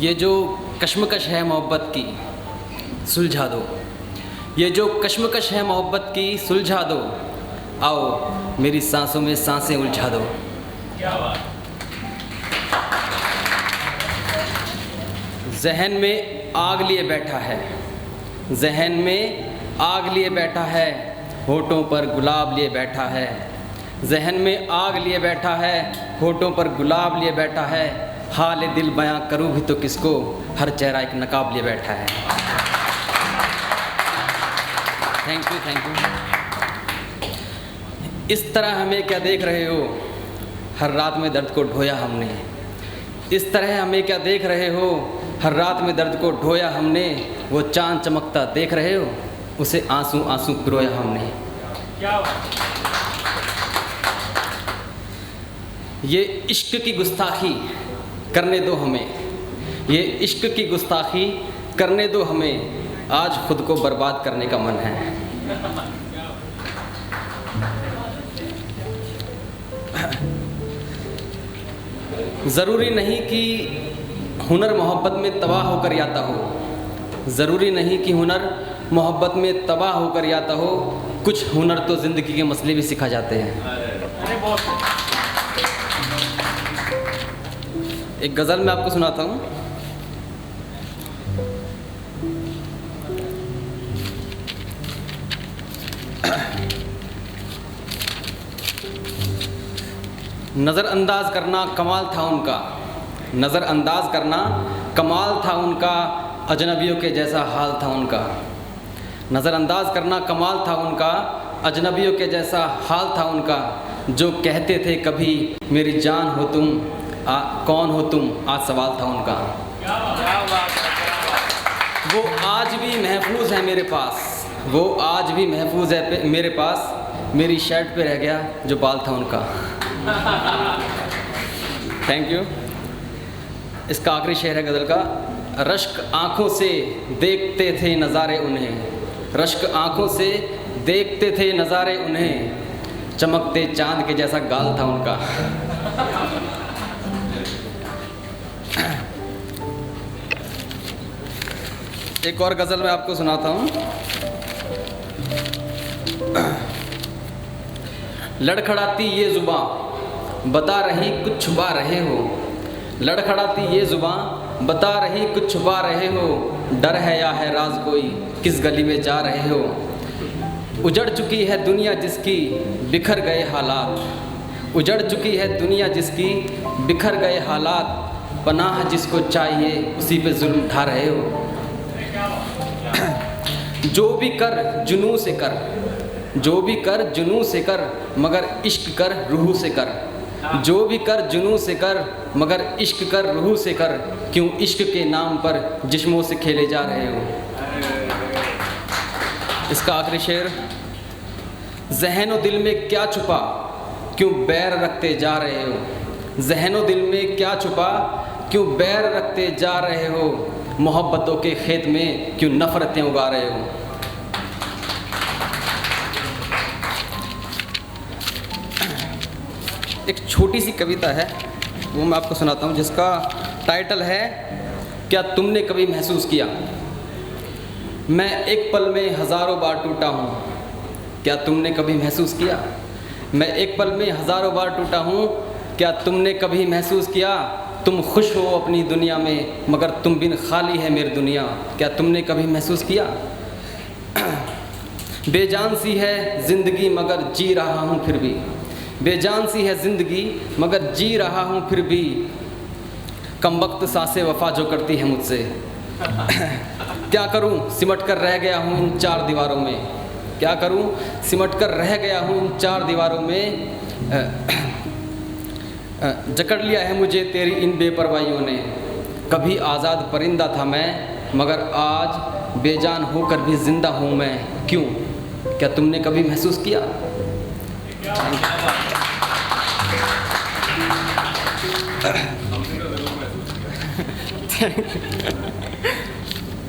ये जो कश्मकश है मोहब्बत की सुलझा दो, ये जो कश्मकश है मोहब्बत की सुलझा दो, आओ मेरी सांसों में सांसें उलझा दो। क्या बात। जहन में आग लिए बैठा है, जहन में आग लिए बैठा है, होठों पर गुलाब लिए बैठा है। जहन में आग लिए बैठा है, होठों पर गुलाब लिए बैठा है। हाल दिल बयां करूँ भी तो किसको, हर चेहरा एक नकाब लिए बैठा है। Thank you, thank you. इस तरह हमें क्या देख रहे हो, हर रात में दर्द को ढोया हमने। इस तरह हमें क्या देख रहे हो, हर रात में दर्द को ढोया हमने। वो चांद चमकता देख रहे हो, उसे आंसू आंसू पिरोया हमने। क्या बात। ये इश्क की गुस्ताखी करने दो हमें, ये इश्क की गुस्ताखी करने दो हमें। आज खुद को बर्बाद करने का मन है। ज़रूरी नहीं कि हुनर मोहब्बत में तबाह होकर आता हो, ज़रूरी नहीं कि हुनर मोहब्बत में तबाह होकर आता हो। कुछ हुनर तो ज़िंदगी के मसले भी सिखा जाते हैं। एक गज़ल मैं आपको सुनाता हूँ। नज़रअंदाज करना कमाल था उनका, नज़रअंदाज करना कमाल था उनका, अजनबियों के जैसा हाल था उनका। नज़रअंदाज करना कमाल था उनका, अजनबियों के जैसा हाल था उनका। जो कहते थे कभी मेरी जान हो तुम, कौन हो तुम, आज सवाल था उनका। वो आज भी महफूज है मेरे पास, वो आज भी महफूज है मेरे पास। मेरी शर्ट पे रह गया जो बाल था उनका। Thank you. इसका आखिरी शेर है गज़ल का। रश्क आँखों से देखते थे नज़ारे उन्हें, रश्क आँखों से देखते थे नज़ारे उन्हें। चमकते चांद के जैसा गाल था उनका। एक और गज़ल मैं आपको सुनाता हूँ। लड़खड़ाती ये ज़ुबां बता रही कुछ छुपा रहे हो, लड़खड़ाती ये ज़ुबां बता रही कुछ छुपा रहे हो। डर है या है राज कोई, किस गली में जा रहे हो। उजड़ चुकी है दुनिया जिसकी बिखर गए हालात, उजड़ चुकी है दुनिया जिसकी बिखर गए हालात। पनाह जिसको चाहिए उसी पे जुल्म ढा रहे हो। जो भी कर जुनून से कर, जो भी कर जुनून से कर, मगर इश्क कर रूह से कर। जो भी कर जुनून से कर, मगर इश्क कर रूह से कर। क्यों इश्क के नाम पर जिस्मों से खेले जा रहे हो। इसका आखिरी शेर। ज़हन व दिल में क्या छुपा, क्यों बैर रखते जा रहे हो। ज़हन व दिल में क्या छुपा, क्यों बैर रखते जा रहे हो। मोहब्बतों के खेत में क्यों नफ़रतें उगा रहे हो। एक छोटी सी कविता है, वो मैं आपको सुनाता हूँ, जिसका टाइटल है क्या तुमने कभी महसूस किया। मैं एक पल में हज़ारों बार टूटा हूँ, क्या तुमने कभी महसूस किया। मैं एक पल में हज़ारों बार टूटा हूँ, क्या तुमने कभी महसूस किया। तुम खुश हो अपनी दुनिया में, मगर तुम बिन खाली है मेरी दुनिया। क्या तुमने कभी महसूस किया। बेजान सी है ज़िंदगी मगर जी रहा हूँ फिर भी, बेजान सी है ज़िंदगी मगर जी रहा हूँ फिर भी। कमबख्त सांसें वफ़ा जो करती है मुझसे। क्या करूँ सिमट कर रह गया हूँ इन चार दीवारों में, क्या करूँ सिमट कर रह गया हूँ इन चार दीवारों में। जकड़ लिया है मुझे तेरी इन बेपरवाहियों ने। कभी आज़ाद परिंदा था मैं, मगर आज बेजान होकर भी ज़िंदा हूँ मैं। क्यों, क्या तुमने कभी महसूस किया।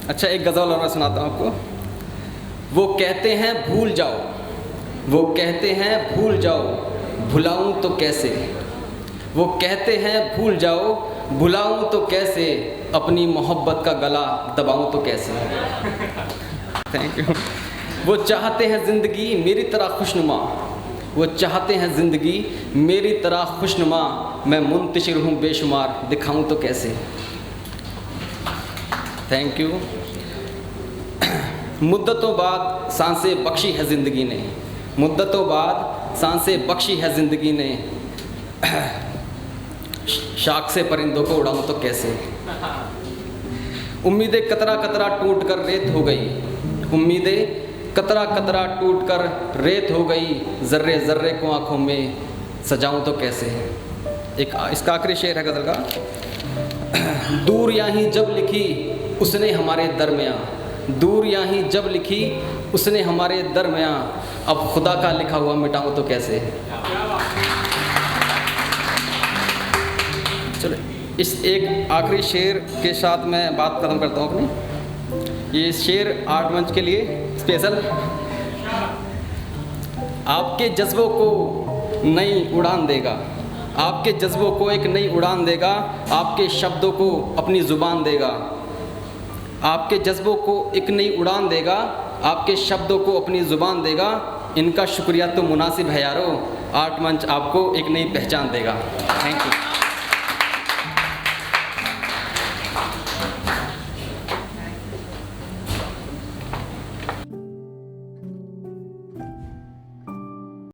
अच्छा, एक गज़ल और मैं सुनाता हूँ आपको। वो कहते हैं भूल जाओ, वो कहते हैं भूल जाओ, भुलाऊं तो कैसे। वो कहते हैं भूल जाओ, भुलाऊं तो कैसे, अपनी मोहब्बत का गला दबाऊं तो कैसे। Thank you. वो चाहते हैं ज़िंदगी मेरी तरह खुशनुमा, वो चाहते हैं ज़िंदगी मेरी तरह खुशनुमा, मैं मुंतशिर हूँ बेशुमार, दिखाऊं तो कैसे। Thank you. मुद्दतों बाद सांसें बख्शी है ज़िंदगी ने, मुद्दतों बाद सांसें बख्शी है ज़िंदगी ने, शाख से परिंदों को उड़ाऊं तो कैसे। उम्मीदें कतरा कतरा टूट कर रेत हो गई, उम्मीदें कतरा कतरा टूट कर रेत हो गई, ज़र्रे ज़र्रे को आँखों में सजाऊं तो कैसे। एक इसका आखिरी शेर है गज़ल का। दूर यहाँ जब लिखी उसने हमारे दरमियाँ, दूर यहाँ जब लिखी उसने हमारे दरमियाँ, अब खुदा का लिखा हुआ मिटाऊं तो कैसे। चलो इस एक आखिरी शेर के साथ मैं बात ख़त्म करता हूँ अपनी। ये शेर आर्ट मंच के लिए स्पेशल। आपके जज्बों को नई उड़ान देगा, आपके जज्बों को एक नई उड़ान देगा, आपके शब्दों को अपनी ज़ुबान देगा, आपके जज्बों को एक नई उड़ान देगा, आपके शब्दों को अपनी ज़ुबान देगा। इनका शुक्रिया तो मुनासिब है यारो, आर्ट मंच आपको एक नई पहचान देगा। Thank you.